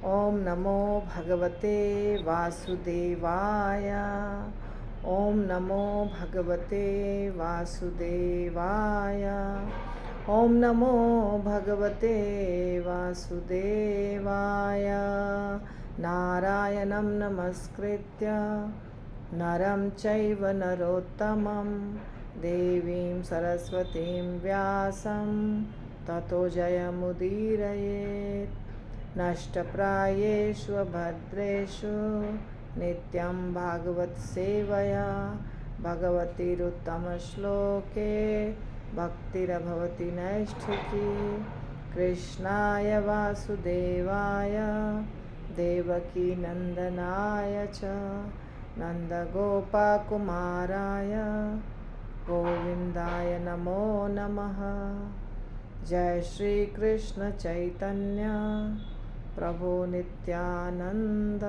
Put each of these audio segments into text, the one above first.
ओम नमो भगवते वासुदेवाय। ओम नमो भगवते वासुदेवाय। ओम नमो भगवते वासुदेवाय। नारायणं नमस्कृत्य नरं चैव नरोत्तमं देवीं सरस्वतीं व्यासं ततो जयमुदीरयेत्। नष्टप्रायेषु भद्रेषु नित्यं भागवत सेवया भगवतीरुत्तमश्लोके भक्तिरभवति नैष्ठिकी। कृष्णाय वासुदेवाय देवकी नंदनाय च नंदगोपकुमाराय गोविंदाय नमो नमः। जय श्री कृष्ण चैतन्य प्रभु नित्यानंद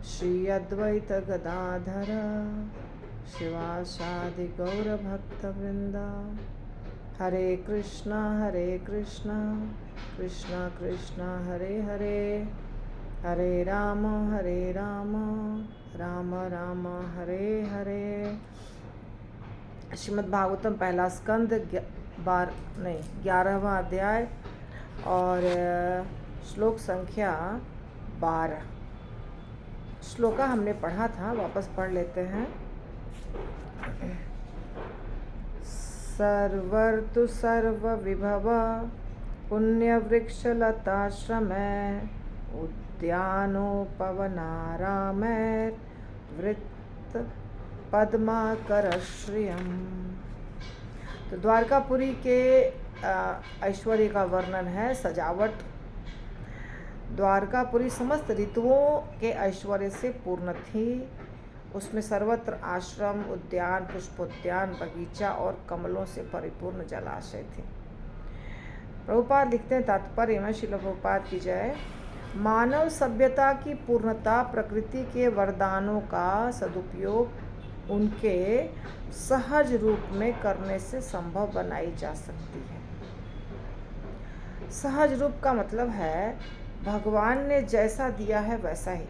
श्री अद्वैत गदाधर शिवासादि गौर भक्तवृंद। हरे कृष्णा कृष्णा कृष्णा हरे हरे, हरे राम राम राम हरे हरे। श्रीमद् भागवतम पहला स्कंद 11वां अध्याय और श्लोक संख्या 12। श्लोका हमने पढ़ा था, वापस पढ़ लेते हैं। सर्वर्तु सर्वविभव पुण्यवृक्षलताश्रमे उद्यानोपवनारामैर्वृत्त पद्माकरश्रियम्। तो द्वारकापुरी के ऐश्वर्य का वर्णन है, सजावट। द्वारकापुरी समस्त ऋतुओं के ऐश्वर्य से पूर्ण थी। उसमें सर्वत्र आश्रम, उद्यान, पुष्पोद्यान, बगीचा और कमलों से परिपूर्ण जलाशय थे। प्रभुपाद लिखते हैं तात्पर्य में, श्रील प्रभुपाद की जय। मानव सभ्यता की पूर्णता प्रकृति के वरदानों का सदुपयोग उनके सहज रूप में करने से संभव बनाई जा सकती है। सहज रूप का मतलब है भगवान ने जैसा दिया है वैसा ही।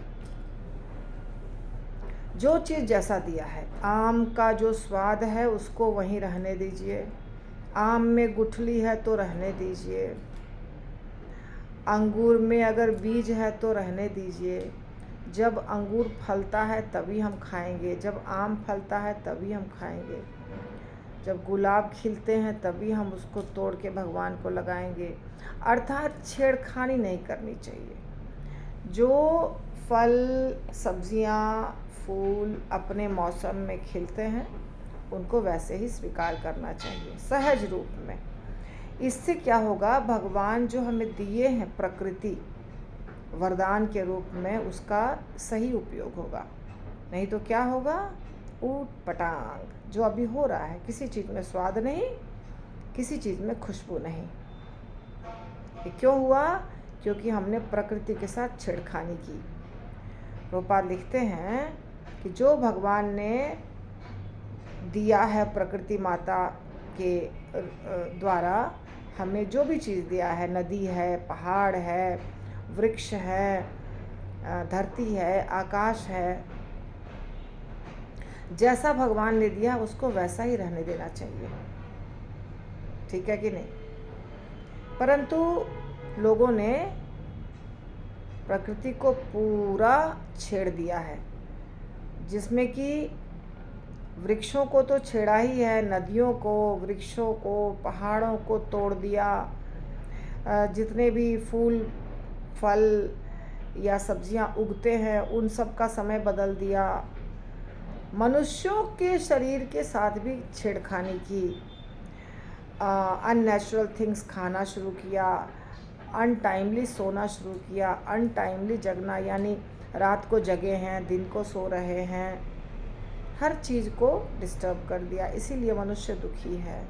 जो चीज़ जैसा दिया है, आम का जो स्वाद है उसको वहीं रहने दीजिए। आम में गुठली है तो रहने दीजिए। अंगूर में अगर बीज है तो रहने दीजिए। जब अंगूर फलता है तभी हम खाएंगे, जब आम फलता है तभी हम खाएंगे, जब गुलाब खिलते हैं तभी हम उसको तोड़ के भगवान को लगाएंगे। अर्थात छेड़खानी नहीं करनी चाहिए। जो फल, सब्जियां, फूल अपने मौसम में खिलते हैं उनको वैसे ही स्वीकार करना चाहिए, सहज रूप में। इससे क्या होगा, भगवान जो हमें दिए हैं प्रकृति वरदान के रूप में, उसका सही उपयोग होगा। नहीं तो क्या होगा, ऊट पटांग जो अभी हो रहा है। किसी चीज़ में स्वाद नहीं, किसी चीज़ में खुशबू नहीं। ये क्यों हुआ? क्योंकि हमने प्रकृति के साथ छेड़खानी की। प्रभुपाद लिखते हैं कि जो भगवान ने दिया है प्रकृति माता के द्वारा, हमें जो भी चीज़ दिया है, नदी है, पहाड़ है, वृक्ष है, धरती है, आकाश है, जैसा भगवान ने दिया उसको वैसा ही रहने देना चाहिए। ठीक है कि नहीं? परंतु लोगों ने प्रकृति को पूरा छेड़ दिया है, जिसमें कि वृक्षों को तो छेड़ा ही है, नदियों को, वृक्षों को, पहाड़ों को तोड़ दिया। जितने भी फूल, फल या सब्जियां उगते हैं उन सब का समय बदल दिया। मनुष्यों के शरीर के साथ भी छेड़खानी की। अननेचुरल थिंग्स खाना शुरू किया, अनटाइमली सोना शुरू किया, अनटाइमली जगना, यानी रात को जगे हैं, दिन को सो रहे हैं, हर चीज़ को डिस्टर्ब कर दिया। इसीलिए मनुष्य दुखी है।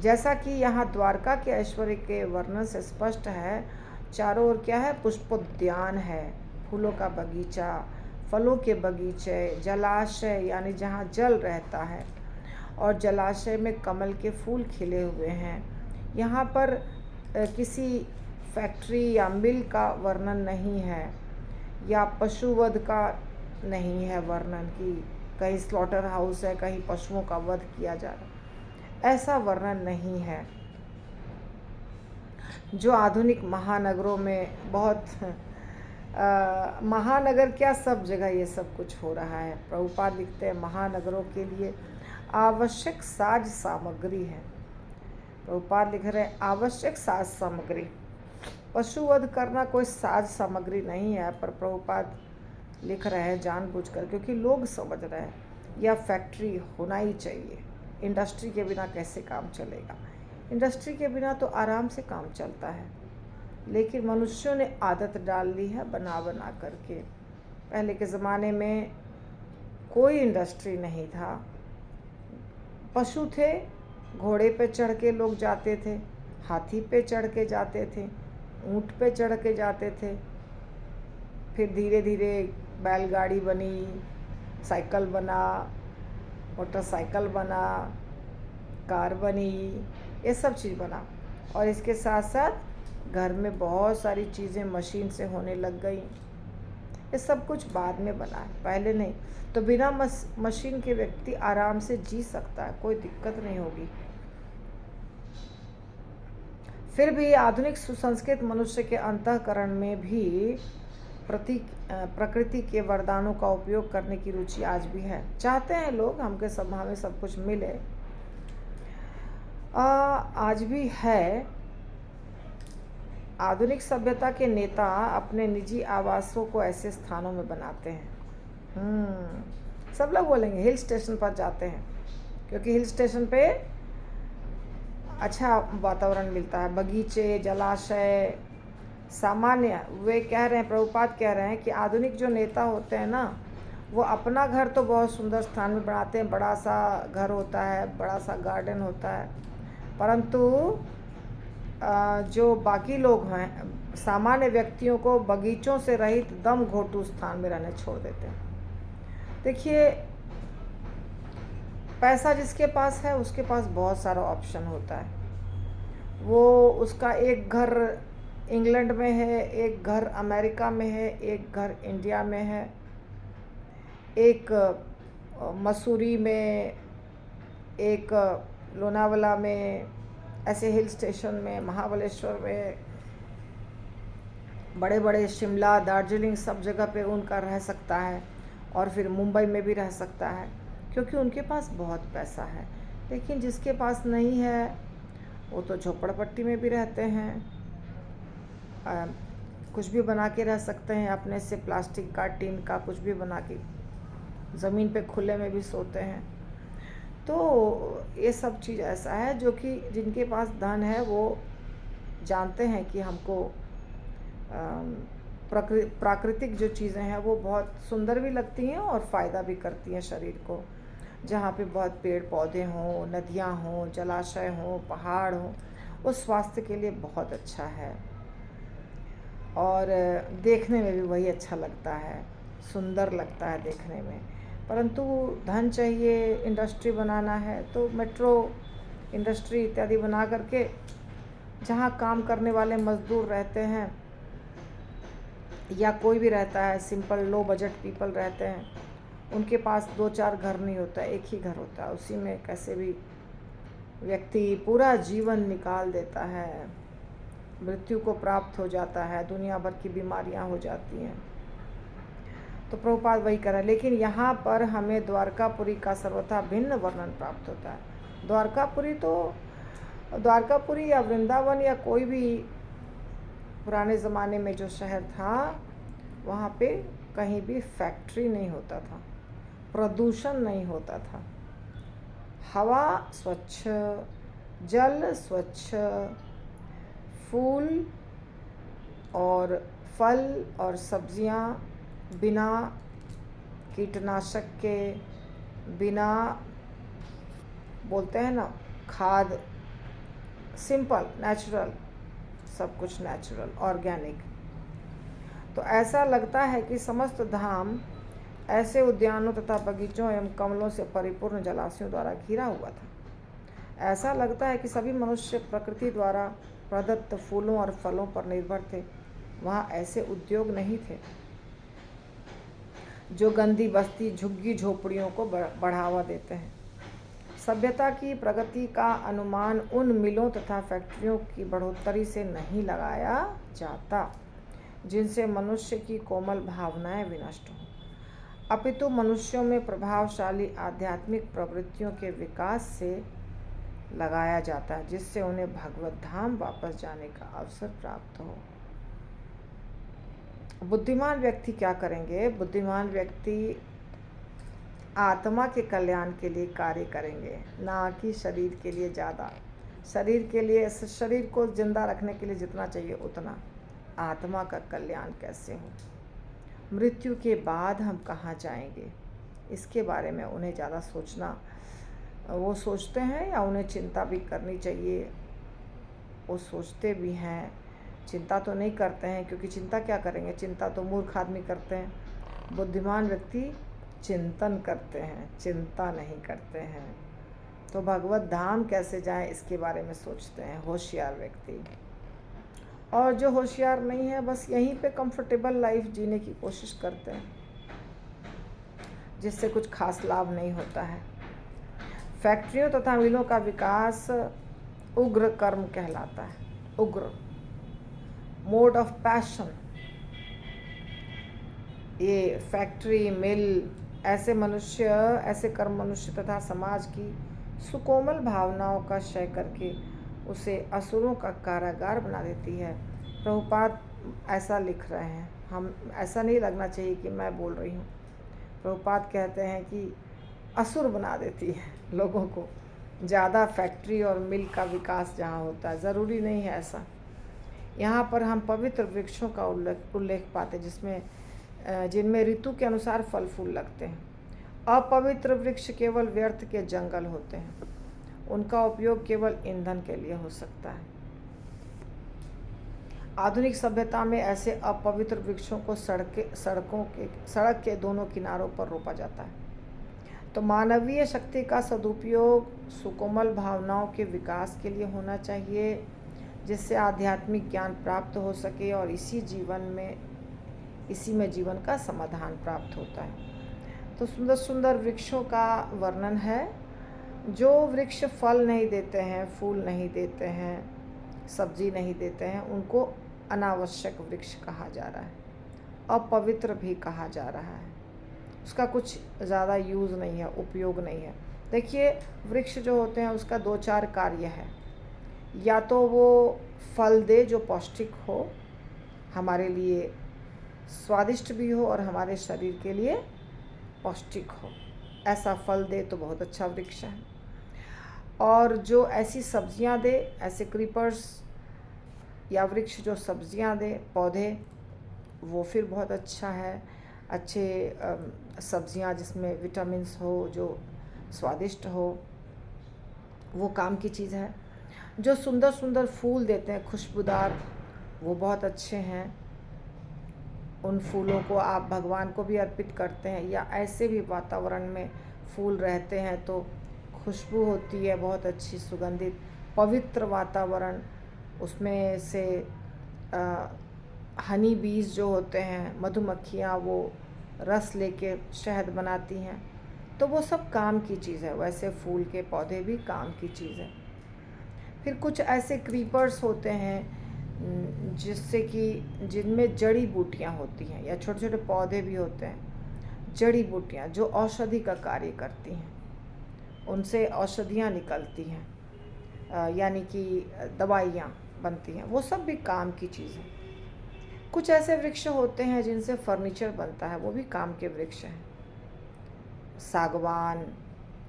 जैसा कि यहाँ द्वारका के ऐश्वर्य के वर्णन से स्पष्ट है, चारों ओर क्या है, पुष्पोद्यान है, फूलों का बगीचा, फलों के बगीचे, जलाशय यानी जहाँ जल रहता है, और जलाशय में कमल के फूल खिले हुए हैं। यहाँ पर किसी फैक्ट्री या मिल का वर्णन नहीं है, या पशुवध का नहीं है वर्णन कि कहीं स्लॉटर हाउस है, कहीं पशुओं का वध किया जा रहा है, ऐसा वर्णन नहीं है। जो आधुनिक महानगरों में बहुत महानगर क्या, सब जगह ये सब कुछ हो रहा है। प्रभुपाद लिखते हैं महानगरों के लिए आवश्यक साज सामग्री है। प्रभुपाद लिख रहे हैं आवश्यक साज सामग्री। पशुवध करना कोई साज सामग्री नहीं है, पर प्रभुपाद लिख रहे हैं जानबूझकर, क्योंकि लोग समझ रहे हैं यह फैक्ट्री होना ही चाहिए। इंडस्ट्री के बिना कैसे काम चलेगा? इंडस्ट्री के बिना तो आराम से काम चलता है, लेकिन मनुष्यों ने आदत डाल ली है बना बना करके। पहले के ज़माने में कोई इंडस्ट्री नहीं था, पशु थे, घोड़े पे चढ़ के लोग जाते थे, हाथी पे चढ़ के जाते थे, ऊँट पे चढ़ के जाते थे। फिर धीरे धीरे बैलगाड़ी बनी, साइकिल बना, मोटरसाइकिल बना, कार बनी, ये सब चीज़ बना। और इसके साथ साथ घर में बहुत सारी चीज़ें मशीन से होने लग गई। ये सब कुछ बाद में बना है, पहले नहीं। तो बिना मशीन के व्यक्ति आराम से जी सकता है, कोई दिक्कत नहीं होगी। फिर भी आधुनिक सुसंस्कृत मनुष्य के अंतःकरण में भी प्रकृति के वरदानों का उपयोग करने की रुचि आज भी है। चाहते हैं लोग हमें सब कुछ मिले, आज भी है। आधुनिक सभ्यता के नेता अपने निजी आवासों को ऐसे स्थानों में बनाते हैं। सब लोग बोलेंगे हिल स्टेशन पर जाते हैं, क्योंकि हिल स्टेशन पे अच्छा वातावरण मिलता है, बगीचे, जलाशय, सामान्य। वे कह रहे हैं, प्रभुपाद कह रहे हैं कि आधुनिक जो नेता होते हैं ना, वो अपना घर तो बहुत सुंदर स्थान में बनाते हैं, बड़ा सा घर होता है, बड़ा सा गार्डन होता है, परंतु जो बाकी लोग हैं, सामान्य व्यक्तियों को बगीचों से रहित दम घोटू स्थान में रहने छोड़ देते हैं। देखिए, पैसा जिसके पास है उसके पास बहुत सारा ऑप्शन होता है। वो उसका एक घर इंग्लैंड में है, एक घर अमेरिका में है, एक घर इंडिया में है, एक मसूरी में, एक लोनावाला में, ऐसे हिल स्टेशन में, महाबलेश्वर में, बड़े बड़े शिमला, दार्जिलिंग, सब जगह पे उनका रह सकता है। और फिर मुंबई में भी रह सकता है, क्योंकि उनके पास बहुत पैसा है। लेकिन जिसके पास नहीं है वो तो झोपड़पट्टी में भी रहते हैं, कुछ भी बना के रह सकते हैं अपने से, प्लास्टिक का, टीन का, कुछ भी बना के ज़मीन पे खुले में भी सोते हैं। तो ये सब चीज़ ऐसा है जो कि जिनके पास धन है वो जानते हैं कि हमको प्राकृतिक जो चीज़ें हैं वो बहुत सुंदर भी लगती हैं और फ़ायदा भी करती हैं शरीर को। जहाँ पे बहुत पेड़ पौधे हों, नदियाँ हों, जलाशय हों, पहाड़ हों, वो स्वास्थ्य के लिए बहुत अच्छा है और देखने में भी वही अच्छा लगता है, सुंदर लगता है देखने में। परंतु धन चाहिए, इंडस्ट्री बनाना है, तो मेट्रो इंडस्ट्री इत्यादि बना करके जहाँ काम करने वाले मज़दूर रहते हैं या कोई भी रहता है, सिंपल लो बजट पीपल रहते हैं, उनके पास 2-4 घर नहीं होता, एक ही घर होता है। उसी में कैसे भी व्यक्ति पूरा जीवन निकाल देता है, मृत्यु को प्राप्त हो जाता है, दुनिया भर की बीमारियां हो जाती हैं। तो प्रभुपाद वही करा। लेकिन यहाँ पर हमें द्वारकापुरी का सर्वथा भिन्न वर्णन प्राप्त होता है। द्वारकापुरी या वृंदावन या कोई भी पुराने ज़माने में जो शहर था, वहाँ पे कहीं भी फैक्ट्री नहीं होता था, प्रदूषण नहीं होता था, हवा स्वच्छ, जल स्वच्छ, फूल और फल और सब्जियाँ बिना कीटनाशक के, बिना बोलते हैं ना खाद, सिंपल नेचुरल, सब कुछ नेचुरल, ऑर्गेनिक। तो ऐसा लगता है कि समस्त धाम ऐसे उद्यानों तथा बगीचों एवं कमलों से परिपूर्ण जलाशयों द्वारा घिरा हुआ था। ऐसा लगता है कि सभी मनुष्य प्रकृति द्वारा प्रदत्त फूलों और फलों पर निर्भर थे। वहाँ ऐसे उद्योग नहीं थे जो गंदी बस्ती झुग्गी झोपड़ियों को बढ़ावा देते हैं। सभ्यता की प्रगति का अनुमान उन मिलों तथा फैक्ट्रियों की बढ़ोतरी से नहीं लगाया जाता जिनसे मनुष्य की कोमल भावनाएं विनष्ट हों, अपितु मनुष्यों में प्रभावशाली आध्यात्मिक प्रवृत्तियों के विकास से लगाया जाता है, जिससे उन्हें भगवत धाम वापस जाने का अवसर प्राप्त हो। बुद्धिमान व्यक्ति क्या करेंगे? बुद्धिमान व्यक्ति आत्मा के कल्याण के लिए कार्य करेंगे, ना कि शरीर के लिए ज़्यादा। शरीर के लिए, शरीर को जिंदा रखने के लिए जितना चाहिए उतना। आत्मा का कल्याण कैसे हो? मृत्यु के बाद हम कहाँ जाएंगे, इसके बारे में उन्हें ज़्यादा सोचना, वो सोचते हैं या उन्हें चिंता भी करनी चाहिए? वो सोचते भी हैं, चिंता तो नहीं करते हैं, क्योंकि चिंता क्या करेंगे? चिंता तो मूर्ख आदमी करते हैं। बुद्धिमान व्यक्ति चिंतन करते हैं, चिंता नहीं करते हैं। तो भगवत धाम कैसे जाएं, इसके बारे में सोचते हैं होशियार व्यक्ति। और जो होशियार नहीं है, बस यहीं पे कंफर्टेबल लाइफ जीने की कोशिश करते हैं, जिससे कुछ खास लाभ नहीं होता है। फैक्ट्रियों तथा मिलों का विकास उग्र कर्म कहलाता है। उग्र, मोड ऑफ पैशन। ये फैक्ट्री, मिल, ऐसे मनुष्य, ऐसे कर्म मनुष्य तथा समाज की सुकोमल भावनाओं का क्षय करके उसे असुरों का कारागार बना देती है। प्रभुपाद ऐसा लिख रहे हैं, हम ऐसा नहीं लगना चाहिए कि मैं बोल रही हूँ। प्रभुपाद कहते हैं कि असुर बना देती है लोगों को, ज़्यादा फैक्ट्री और मिल का विकास जहाँ होता है। ज़रूरी नहीं है ऐसा। यहाँ पर हम पवित्र वृक्षों का उल्लेख पाते हैं, जिनमें ऋतु के अनुसार फल फूल लगते हैं। अपवित्र वृक्ष केवल व्यर्थ के जंगल होते हैं, उनका उपयोग केवल ईंधन के लिए हो सकता है। आधुनिक सभ्यता में ऐसे अपवित्र वृक्षों को सड़क के दोनों किनारों पर रोपा जाता है। तो मानवीय शक्ति का सदुपयोग सुकोमल भावनाओं के विकास के लिए होना चाहिए, जिससे आध्यात्मिक ज्ञान प्राप्त हो सके और इसी में जीवन का समाधान प्राप्त होता है। तो सुंदर सुंदर वृक्षों का वर्णन है। जो वृक्ष फल नहीं देते हैं, फूल नहीं देते हैं, सब्जी नहीं देते हैं, उनको अनावश्यक वृक्ष कहा जा रहा है, अपवित्र भी कहा जा रहा है। उसका कुछ ज़्यादा यूज़ नहीं है, उपयोग नहीं है। देखिए, वृक्ष जो होते हैं उसका 2-4 कार्य है। या तो वो फल दे जो पौष्टिक हो, हमारे लिए स्वादिष्ट भी हो और हमारे शरीर के लिए पौष्टिक हो, ऐसा फल दे तो बहुत अच्छा वृक्ष है। और जो ऐसी सब्जियां दे, ऐसे क्रीपर्स या वृक्ष जो सब्जियां दे, पौधे, वो फिर बहुत अच्छा है। अच्छे सब्जियां जिसमें विटामिन्स हो, जो स्वादिष्ट हो, वो काम की चीज़ है। जो सुंदर सुंदर फूल देते हैं, खुशबूदार, वो बहुत अच्छे हैं। उन फूलों को आप भगवान को भी अर्पित करते हैं, या ऐसे भी वातावरण में फूल रहते हैं तो खुशबू होती है बहुत अच्छी, सुगंधित, पवित्र वातावरण। उसमें से हनी बीज जो होते हैं, मधुमक्खियाँ, वो रस लेके शहद बनाती हैं, तो वो सब काम की चीज़ है। वैसे फूल के पौधे भी काम की चीज़ है। फिर कुछ ऐसे क्रीपर्स होते हैं जिनमें जड़ी बूटियाँ होती हैं, या छोटे छोटे पौधे भी होते हैं, जड़ी बूटियाँ जो औषधि का कार्य करती हैं, उनसे औषधियाँ निकलती हैं, यानी कि दवाइयाँ बनती हैं, वो सब भी काम की चीज़ है। कुछ ऐसे वृक्ष होते हैं जिनसे फर्नीचर बनता है, वो भी काम के वृक्ष हैं। सागवान,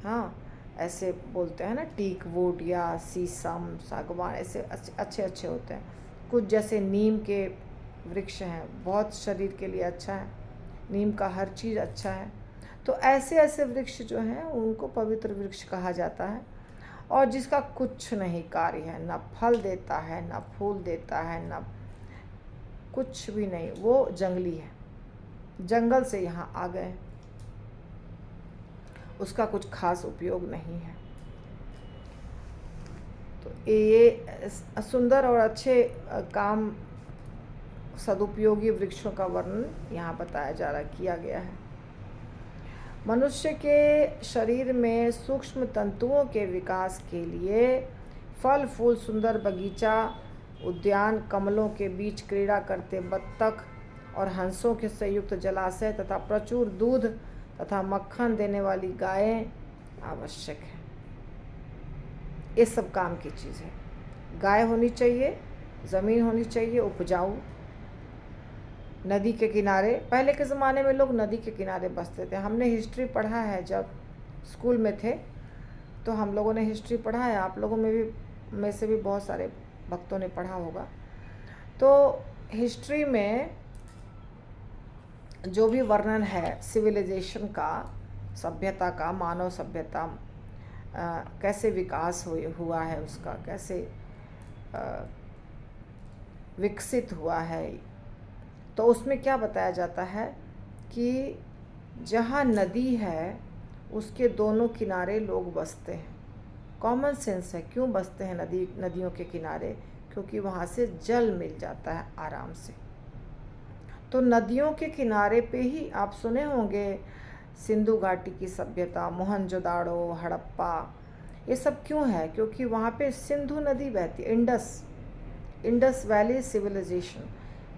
हाँ, ऐसे बोलते हैं ना, टीक वुड या शीशम, सागवान, ऐसे अच्छे अच्छे होते हैं। कुछ जैसे नीम के वृक्ष हैं, बहुत शरीर के लिए अच्छा है, नीम का हर चीज़ अच्छा है। तो ऐसे ऐसे वृक्ष जो हैं उनको पवित्र वृक्ष कहा जाता है। और जिसका कुछ नहीं कार्य है, ना फल देता है, ना फूल देता है, ना कुछ भी नहीं, वो जंगली है, जंगल से यहाँ आ गए, उसका कुछ खास उपयोग नहीं है। तो तो ये सुंदर और अच्छे काम सदुपयोगी वृक्षों का वर्णन यहाँ बताया जा रहा किया गया है। मनुष्य के शरीर में सूक्ष्म तंतुओं के विकास के लिए फल फूल, सुंदर बगीचा, उद्यान, कमलों के बीच क्रीड़ा करते बत्तख और हंसों के संयुक्त जलाशय तथा प्रचुर दूध तथा मक्खन देने वाली गायें आवश्यक है। ये सब काम की चीज़ है। गाय होनी चाहिए, ज़मीन होनी चाहिए उपजाऊ, नदी के किनारे। पहले के ज़माने में लोग नदी के किनारे बसते थे। हमने हिस्ट्री पढ़ा है, जब स्कूल में थे तो हम लोगों ने हिस्ट्री पढ़ा है। आप लोगों में से भी बहुत सारे भक्तों ने पढ़ा होगा। तो हिस्ट्री में जो भी वर्णन है सिविलाइजेशन का, सभ्यता का, मानव सभ्यता कैसे विकास हुआ है, उसका कैसे विकसित हुआ है, तो उसमें क्या बताया जाता है कि जहाँ नदी है उसके दोनों किनारे लोग बसते हैं। कॉमन सेंस है, क्यों बसते हैं नदियों के किनारे? क्योंकि वहाँ से जल मिल जाता है आराम से। तो नदियों के किनारे पे ही आप सुने होंगे सिंधु घाटी की सभ्यता, मोहनजोदाड़ो, हड़प्पा, ये सब क्यों है? क्योंकि वहाँ पे सिंधु नदी बहती है। इंडस वैली सिविलाइजेशन,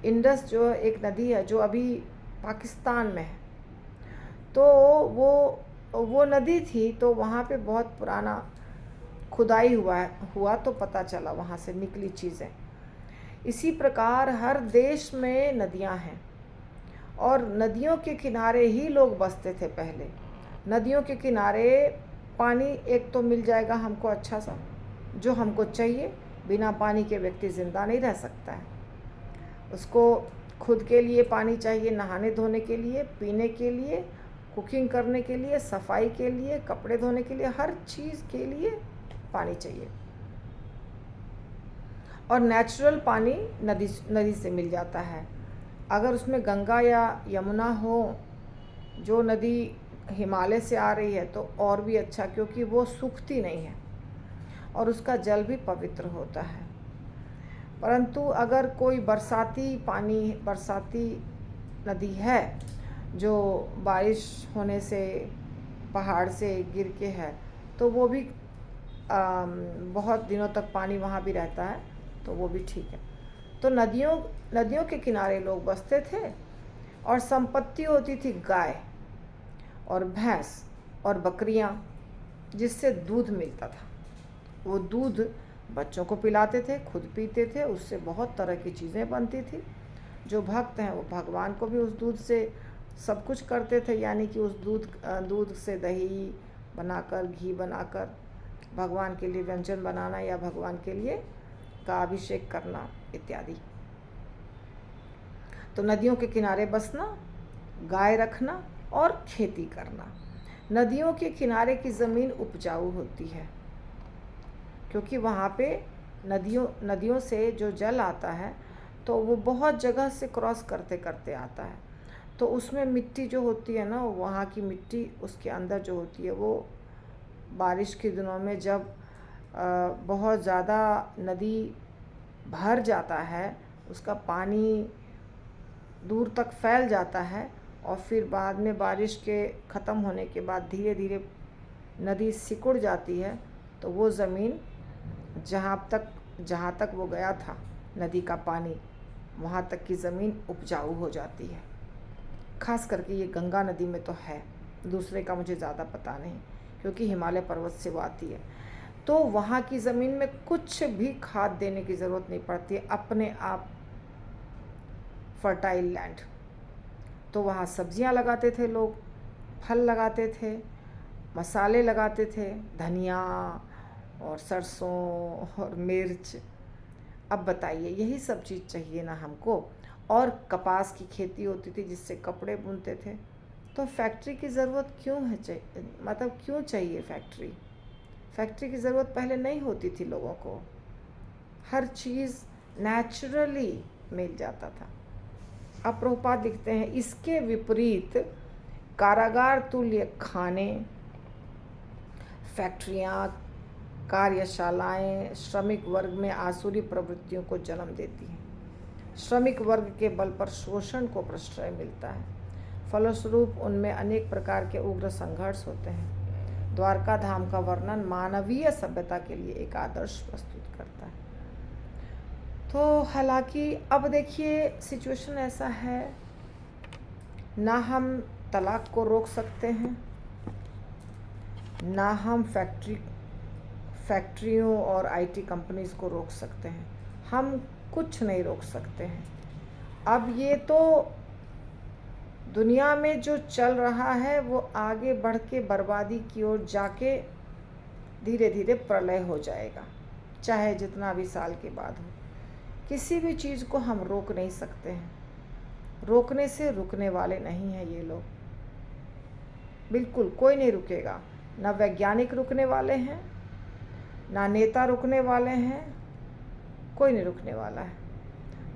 इंडस जो एक नदी है जो अभी पाकिस्तान में है, तो वो नदी थी। तो वहाँ पे बहुत पुराना खुदाई हुआ तो पता चला, वहाँ से निकली चीज़ें। इसी प्रकार हर देश में नदियाँ हैं और नदियों के किनारे ही लोग बसते थे पहले। नदियों के किनारे पानी एक तो मिल जाएगा हमको अच्छा सा, जो हमको चाहिए। बिना पानी के व्यक्ति ज़िंदा नहीं रह सकता है। उसको खुद के लिए पानी चाहिए, नहाने धोने के लिए, पीने के लिए, कुकिंग करने के लिए, सफाई के लिए, कपड़े धोने के लिए, हर चीज़ के लिए पानी चाहिए। और नेचुरल पानी नदी से मिल जाता है। अगर उसमें गंगा या यमुना हो, जो नदी हिमालय से आ रही है, तो और भी अच्छा, क्योंकि वो सूखती नहीं है और उसका जल भी पवित्र होता है। परंतु अगर कोई बरसाती नदी है जो बारिश होने से पहाड़ से गिर के है, तो वो भी बहुत दिनों तक पानी वहाँ भी रहता है, तो वो भी ठीक है। तो नदियों के किनारे लोग बसते थे और संपत्ति होती थी गाय और भैंस और बकरियाँ, जिससे दूध मिलता था। वो दूध बच्चों को पिलाते थे, खुद पीते थे, उससे बहुत तरह की चीज़ें बनती थी। जो भक्त हैं वो भगवान को भी उस दूध से सब कुछ करते थे, यानी कि उस दूध से दही बनाकर, घी बनाकर भगवान के लिए व्यंजन बनाना या भगवान के लिए का अभिषेक करना इत्यादि। तो नदियों के किनारे बसना, गाय रखना और खेती करना। नदियों के किनारे की ज़मीन उपजाऊ होती है, क्योंकि वहाँ पे नदियों से जो जल आता है तो वो बहुत जगह से क्रॉस करते करते आता है। तो उसमें मिट्टी जो होती है ना, वहाँ की मिट्टी उसके अंदर जो होती है, वो बारिश के दिनों में जब बहुत ज़्यादा नदी भर जाता है, उसका पानी दूर तक फैल जाता है और फिर बाद में बारिश के ख़त्म होने के बाद धीरे धीरे नदी सिकुड़ जाती है, तो वो ज़मीन जहाँ तक वो गया था नदी का पानी, वहाँ तक की ज़मीन उपजाऊ हो जाती है। खास करके ये गंगा नदी में तो है, दूसरे का मुझे ज़्यादा पता नहीं, क्योंकि हिमालय पर्वत से वो आती है। तो वहाँ की ज़मीन में कुछ भी खाद देने की ज़रूरत नहीं पड़ती है, अपने आप फर्टाइल लैंड। तो वहाँ सब्जियाँ लगाते थे लोग, फल लगाते थे, मसाले लगाते थे, धनिया और सरसों और मिर्च। अब बताइए, यही सब चीज़ चाहिए ना हमको। और कपास की खेती होती थी जिससे कपड़े बुनते थे। तो फैक्ट्री की ज़रूरत क्यों है, मतलब क्यों चाहिए फैक्ट्री की ज़रूरत पहले नहीं होती थी लोगों को। हर चीज़ नेचुरली मिल जाता था। अब प्रभुपाद लिखते हैं, इसके विपरीत कारागार तुल्य खाने, फैक्ट्रियाँ, कार्यशालाएं श्रमिक वर्ग में आसुरी प्रवृत्तियों को जन्म देती हैं। श्रमिक वर्ग के बल पर शोषण को प्रश्रय मिलता है। फलस्वरूप उनमें अनेक प्रकार के उग्र संघर्ष होते हैं। द्वारका धाम का वर्णन मानवीय सभ्यता के लिए एक आदर्श प्रस्तुत करता है। तो हालांकि अब देखिए सिचुएशन ऐसा है, ना हम तलाक को रोक सकते हैं, ना हम फैक्ट्रियों और आईटी कंपनीज को रोक सकते हैं। हम कुछ नहीं रोक सकते हैं। अब ये तो दुनिया में जो चल रहा है वो आगे बढ़ के बर्बादी की ओर जाके धीरे धीरे प्रलय हो जाएगा, चाहे जितना भी साल के बाद हो। किसी भी चीज़ को हम रोक नहीं सकते हैं। रोकने से रुकने वाले नहीं हैं ये लोग, बिल्कुल कोई नहीं रुकेगा। ना वैज्ञानिक रुकने वाले हैं, ना नेता रुकने वाले हैं, कोई नहीं रुकने वाला है।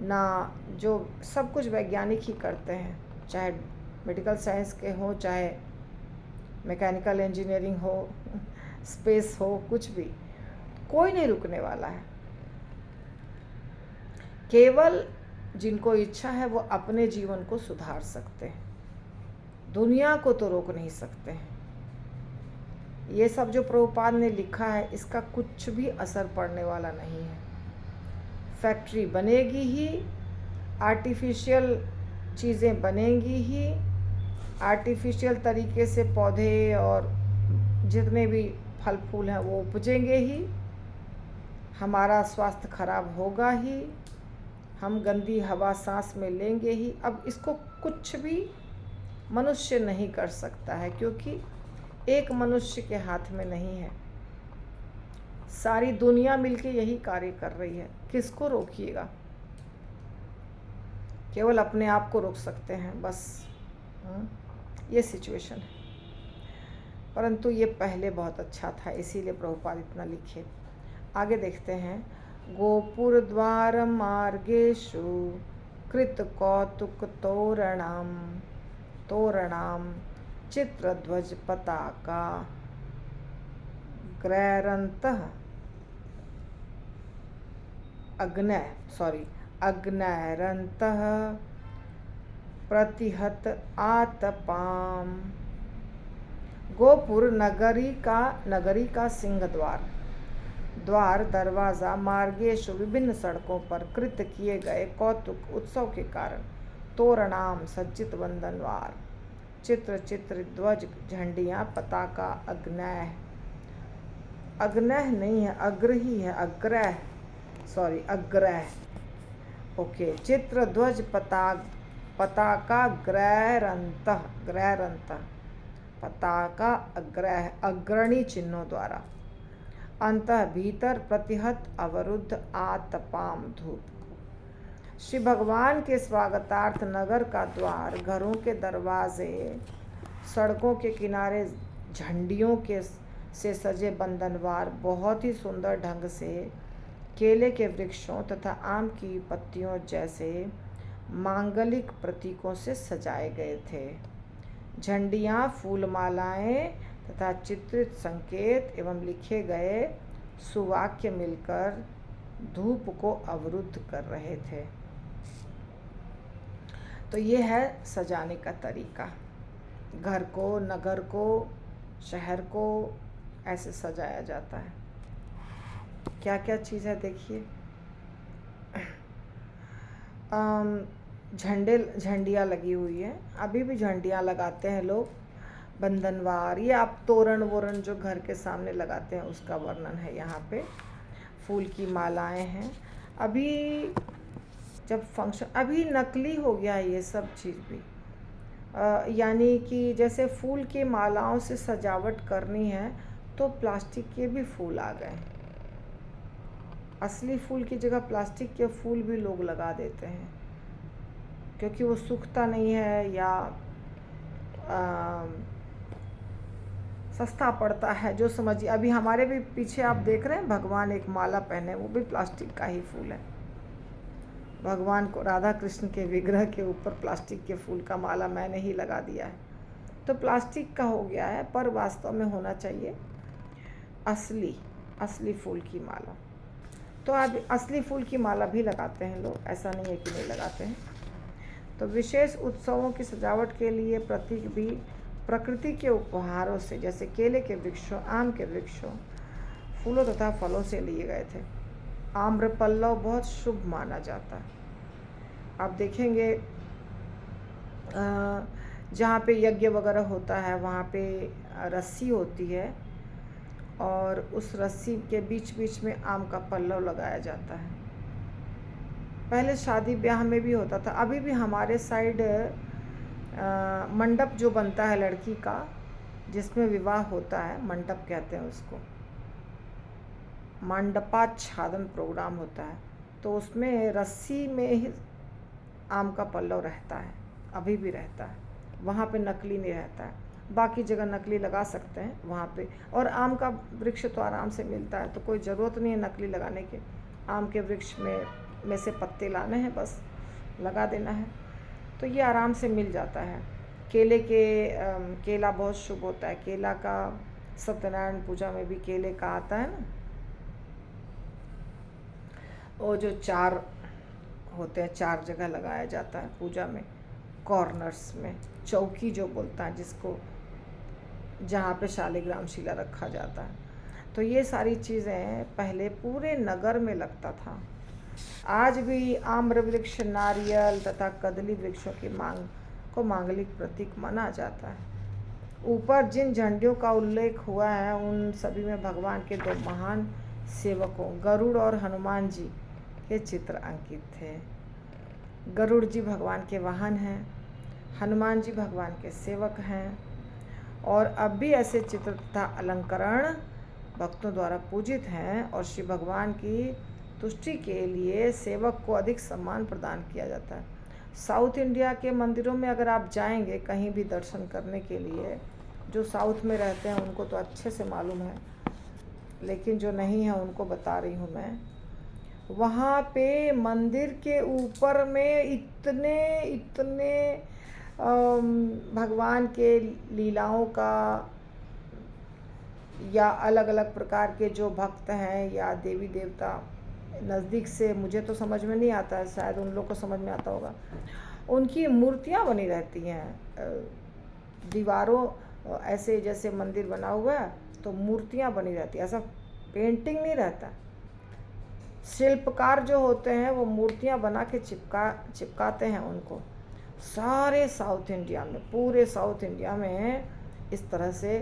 ना जो सब कुछ वैज्ञानिक ही करते हैं, चाहे मेडिकल साइंस के हो, चाहे मैकेनिकल इंजीनियरिंग हो, स्पेस हो, कुछ भी, कोई नहीं रुकने वाला है। केवल जिनको इच्छा है वो अपने जीवन को सुधार सकते हैं, दुनिया को तो रोक नहीं सकते हैं। ये सब जो प्रभुपाद ने लिखा है इसका कुछ भी असर पड़ने वाला नहीं है। फैक्ट्री बनेगी ही, आर्टिफिशियल चीज़ें बनेंगी ही, आर्टिफिशियल तरीके से पौधे और जितने भी फल फूल हैं वो उपजेंगे ही, हमारा स्वास्थ्य खराब होगा ही, हम गंदी हवा सांस में लेंगे ही। अब इसको कुछ भी मनुष्य नहीं कर सकता है, क्योंकि एक मनुष्य के हाथ में नहीं है, सारी दुनिया मिलके यही कार्य कर रही है। किसको रोकिएगा? केवल अपने आप को रोक सकते हैं बस। ये सिचुएशन है। परंतु ये पहले बहुत अच्छा था, इसीलिए प्रभुपाद इतना लिखे। आगे देखते हैं। गोपुर द्वार मार्गेषु कृत कौतुक तोरणाम चित्रध्वज पताका ग्रैरन्तः अग्नैरन्तः प्रतिहत आतपाम। गोपुर नगरी का सिंह द्वार दरवाज़ा मार्गेशु विभिन्न सड़कों पर कृत किए गए कौतुक उत्सव के कारण तोरणाम सज्जित वंदनवार, चित्र ध्वज झंडियाँ पताका अग्नह नहीं है, अग्र ही है, अग्रह। ओके, चित्र ध्वज पताका ग्रैरन्तः पताका अग्रणी चिन्हों द्वारा, अंतः भीतर प्रतिहत अवरुद्ध आतपाम धूप। श्री भगवान के स्वागतार्थ नगर का द्वार, घरों के दरवाजे, सड़कों के किनारे झंडियों से सजे बंधनवार बहुत ही सुंदर ढंग से केले के वृक्षों तथा आम की पत्तियों जैसे मांगलिक प्रतीकों से सजाए गए थे। झंडियाँ, फूलमालाएं तथा चित्रित संकेत एवं लिखे गए सुवाक्य मिलकर धूप को अवरुद्ध कर रहे थे। तो ये है सजाने का तरीका। घर को, नगर को, शहर को ऐसे सजाया जाता है। क्या क्या चीज़ है देखिए। झंडियाँ लगी हुई है, अभी भी झंडियाँ लगाते हैं लोग, बंधनवार। ये आप तोरण वोरण जो घर के सामने लगाते हैं उसका वर्णन है यहाँ पे। फूल की मालाएं हैं। अभी जब फंक्शन, अभी नकली हो गया है ये सब चीज़ भी, यानी कि जैसे फूल की मालाओं से सजावट करनी है तो प्लास्टिक के भी फूल आ गए। असली फूल की जगह प्लास्टिक के फूल भी लोग लगा देते हैं, क्योंकि वो सूखता नहीं है या सस्ता पड़ता है, जो समझिए। अभी हमारे भी पीछे आप देख रहे हैं भगवान एक माला पहने, वो भी प्लास्टिक का ही फूल है। भगवान को, राधा कृष्ण के विग्रह के ऊपर प्लास्टिक के फूल का माला मैंने ही लगा दिया है। तो प्लास्टिक का हो गया है, पर वास्तव में होना चाहिए असली, असली फूल की माला। तो अब असली फूल की माला भी लगाते हैं लोग, ऐसा नहीं है कि नहीं लगाते हैं। तो विशेष उत्सवों की सजावट के लिए प्रतीक भी प्रकृति के उपहारों से, जैसे केले के वृक्षों, आम के वृक्षों, फूलों तथा फलों से लिए गए थे। आम्रपल्लव बहुत शुभ माना जाता है। आप देखेंगे जहाँ पे यज्ञ वगैरह होता है वहाँ पे रस्सी होती है और उस रस्सी के बीच बीच में आम का पल्लव लगाया जाता है। पहले शादी ब्याह में भी होता था, अभी भी हमारे साइड मंडप जो बनता है लड़की का, जिसमें विवाह होता है, मंडप कहते हैं उसको, मंडपाच्छादन प्रोग्राम होता है, तो उसमें रस्सी में ही आम का पल्लव रहता है, अभी भी रहता है। वहाँ पे नकली नहीं रहता है, बाकी जगह नकली लगा सकते हैं वहाँ पे। और आम का वृक्ष तो आराम से मिलता है, तो कोई ज़रूरत नहीं है नकली लगाने के। आम के वृक्ष में से पत्ते लाने हैं, बस लगा देना है, तो ये आराम से मिल जाता है। केला बहुत शुभ होता है। केला का सत्यनारायण पूजा में भी केले का आता है ना, वो जो 4 होते हैं, 4 जगह लगाया जाता है पूजा में, कॉर्नर्स में, चौकी जो बोलता है जिसको, जहाँ पे शालिग्राम शिला रखा जाता है। तो ये सारी चीज़ें पहले पूरे नगर में लगता था। आज भी आम्र वृक्ष, नारियल तथा कदली वृक्षों की मांगलिक प्रतीक माना जाता है। ऊपर जिन झंडियों का उल्लेख हुआ है उन सभी में भगवान के 2 महान सेवकों गरुड़ और हनुमान जी के चित्र अंकित थे। गरुड़ जी भगवान के वाहन हैं, हनुमान जी भगवान के सेवक हैं, और अब भी ऐसे चित्र तथा अलंकरण भक्तों द्वारा पूजित हैं, और श्री भगवान की तुष्टि के लिए सेवक को अधिक सम्मान प्रदान किया जाता है। साउथ इंडिया के मंदिरों में अगर आप जाएंगे कहीं भी दर्शन करने के लिए, जो साउथ में रहते हैं उनको तो अच्छे से मालूम है, लेकिन जो नहीं है उनको बता रही हूँ मैं। वहाँ पे मंदिर के ऊपर में इतने भगवान के लीलाओं का, या अलग अलग प्रकार के जो भक्त हैं या देवी देवता, नज़दीक से मुझे तो समझ में नहीं आता है, शायद उन लोग को समझ में आता होगा, उनकी मूर्तियाँ बनी रहती हैं दीवारों, ऐसे जैसे मंदिर बना हुआ है तो मूर्तियाँ बनी रहती है, ऐसा पेंटिंग नहीं रहता। शिल्पकार जो होते हैं वो मूर्तियाँ बना के चिपकाते हैं उनको। सारे साउथ इंडिया में, पूरे साउथ इंडिया में इस तरह से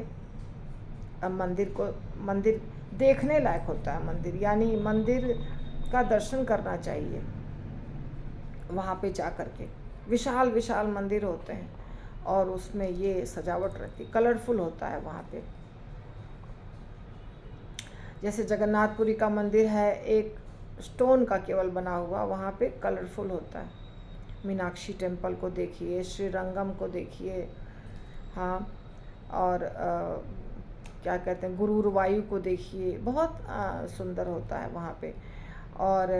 मंदिर देखने लायक होता है। मंदिर यानी मंदिर का दर्शन करना चाहिए वहाँ पे जा कर के। विशाल विशाल मंदिर होते हैं और उसमें ये सजावट रहती, कलरफुल होता है वहाँ पे। जैसे जगन्नाथपुरी का मंदिर है, एक स्टोन का केवल बना हुआ, वहाँ पे कलरफुल होता है। मीनाक्षी टेम्पल को देखिए, श्रीरंगम को देखिए, हाँ, और क्या कहते हैं, गुरुवायु को देखिए, बहुत सुंदर होता है वहाँ पे। और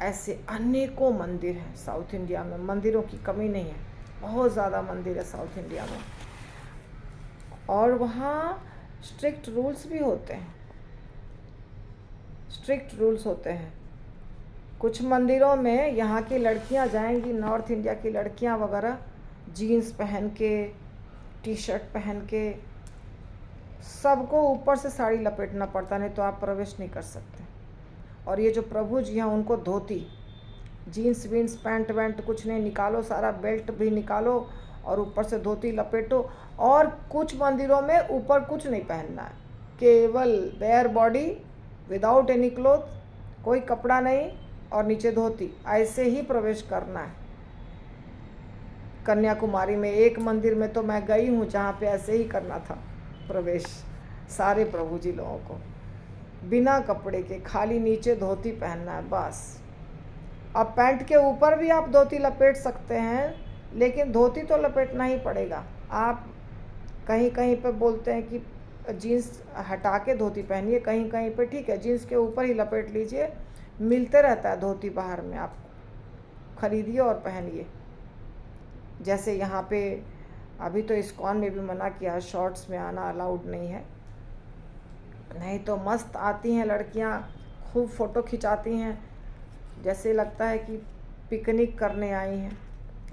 ऐसे अनेकों मंदिर हैं साउथ इंडिया में, मंदिरों की कमी नहीं है, बहुत ज़्यादा मंदिर है साउथ इंडिया में। और वहाँ स्ट्रिक्ट रूल्स भी होते हैं, स्ट्रिक्ट रूल्स होते हैं। कुछ मंदिरों में यहाँ की लड़कियाँ जाएंगी, नॉर्थ इंडिया की लड़कियाँ वगैरह, जीन्स पहन के, टी शर्ट पहन के, सबको ऊपर से साड़ी लपेटना पड़ता, नहीं तो आप प्रवेश नहीं कर सकते। और ये जो प्रभु जी हैं उनको धोती, जीन्स वीन्स पैंट वैंट कुछ नहीं, निकालो, सारा बेल्ट भी निकालो और ऊपर से धोती लपेटो। और कुछ मंदिरों में ऊपर कुछ नहीं पहनना है, केवल bare body, without any cloth, कोई कपड़ा नहीं, और नीचे धोती, ऐसे ही प्रवेश करना है। कन्याकुमारी में एक मंदिर में तो मैं गई हूँ जहाँ पे ऐसे ही करना था प्रवेश, सारे प्रभु जी लोगों को बिना कपड़े के, खाली नीचे धोती पहनना है बस। अब पैंट के ऊपर भी आप धोती लपेट सकते हैं, लेकिन धोती तो लपेटना ही पड़ेगा। आप कहीं कहीं पे बोलते हैं कि जीन्स हटा के धोती पहनिए, कहीं कहीं पे ठीक है जीन्स के ऊपर ही लपेट लीजिए, मिलते रहता है धोती बाहर में, आप खरीदिए और पहनिए। जैसे यहाँ पे अभी तो इस्कॉन में भी मना किया है, शॉर्ट्स में आना अलाउड नहीं है, नहीं तो मस्त आती हैं लड़कियां, खूब फ़ोटो खिंचाती हैं, जैसे लगता है कि पिकनिक करने आई हैं।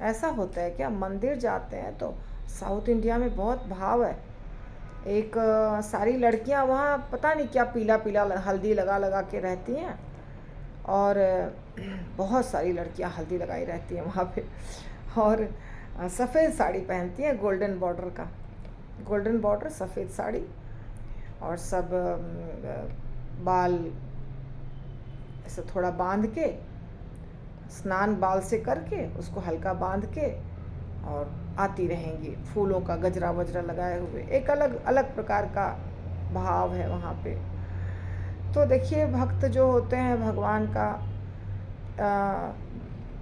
ऐसा होता है क्या? मंदिर जाते हैं तो साउथ इंडिया में बहुत भाव है। एक सारी लड़कियां वहाँ पता नहीं क्या पीला पीला हल्दी लगा लगा के रहती हैं, और बहुत सारी लड़कियां हल्दी लगाई रहती हैं वहाँ पे, और सफ़ेद साड़ी पहनती हैं, गोल्डन बॉर्डर का, गोल्डन बॉर्डर सफ़ेद साड़ी, और सब बाल ऐसे थोड़ा बांध के, स्नान बाल से करके उसको हल्का बांध के और आती रहेंगी, फूलों का गजरा वजरा लगाए हुए। एक अलग अलग प्रकार का भाव है वहाँ पे। तो देखिए, भक्त जो होते हैं भगवान का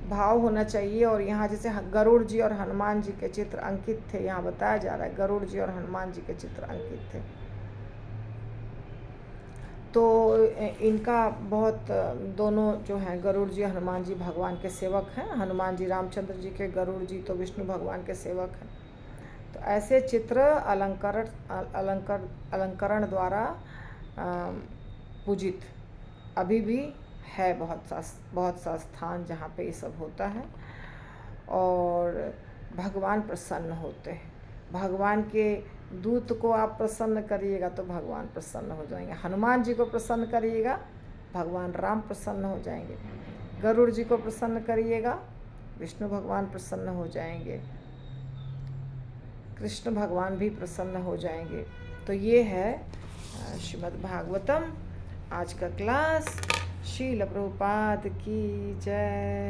भाव होना चाहिए। और यहाँ जैसे गरुड़ जी और हनुमान जी के चित्र अंकित थे, यहाँ बताया जा रहा है गरुड़ जी और हनुमान जी के चित्र अंकित थे। तो इनका बहुत, दोनों जो हैं गरुड़ जी हनुमान जी भगवान के सेवक हैं। हनुमान जी रामचंद्र जी के, गरुड़ जी तो विष्णु भगवान के सेवक हैं। तो ऐसे चित्र अलंकरण द्वारा पूजित अभी भी है बहुत सा स्थान जहाँ पे ये सब होता है, और भगवान प्रसन्न होते हैं। भगवान के दूत को आप प्रसन्न करिएगा तो भगवान प्रसन्न हो जाएंगे। हनुमान जी को प्रसन्न करिएगा, भगवान राम प्रसन्न हो जाएंगे। गरुड़ जी को प्रसन्न करिएगा, विष्णु भगवान प्रसन्न हो जाएंगे। कृष्ण भगवान भी प्रसन्न हो जाएंगे। तो ये है श्रीमद् भागवतम आज का क्लास। श्रील प्रभुपाद की जय।